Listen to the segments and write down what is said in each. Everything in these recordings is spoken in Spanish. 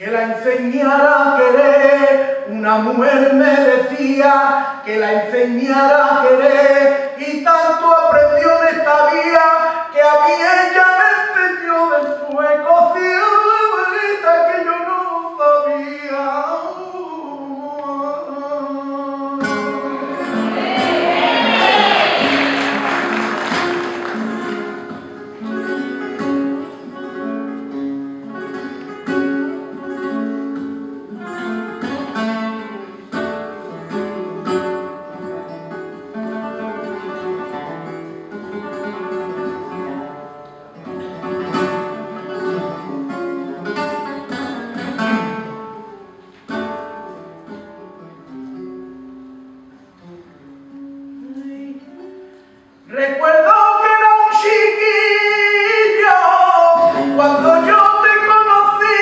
que la enseñara a querer. Una mujer me decía que la enseñara a querer y tanto aprendió en esta vida que a mí ella me enseñó después cosita que yo no sabía. Recuerdo que era un chiquillo cuando yo te conocí.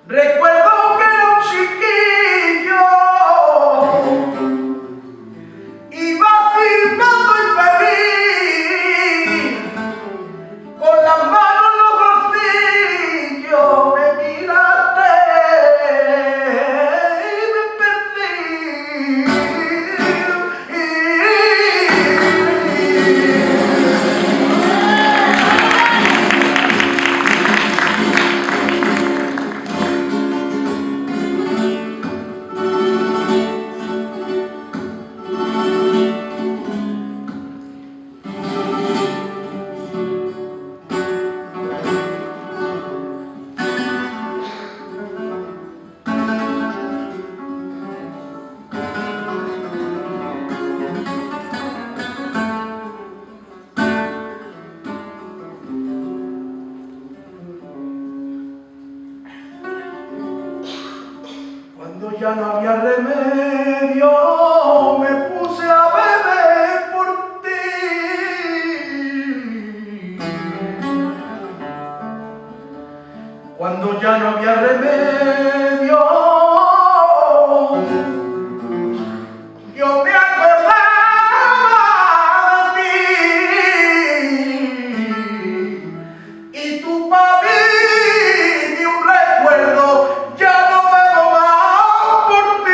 Recuerdo que era un chiquillo, iba firmando y feliz, con las manos en los bolsillos, me miraste. Cuando ya no había remedio, me puse a beber por ti. Cuando ya no había remedio, yo me acordaba de ti. Y tú para mí ni un recuerdo, ya no bebo más por ti.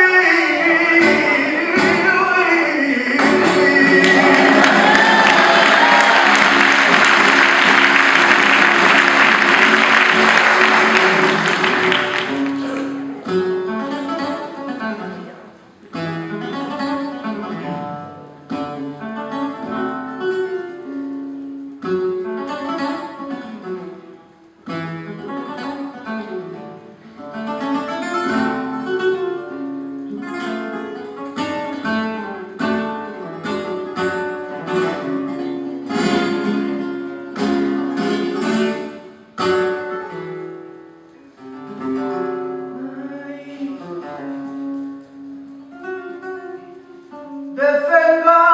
Desengaño.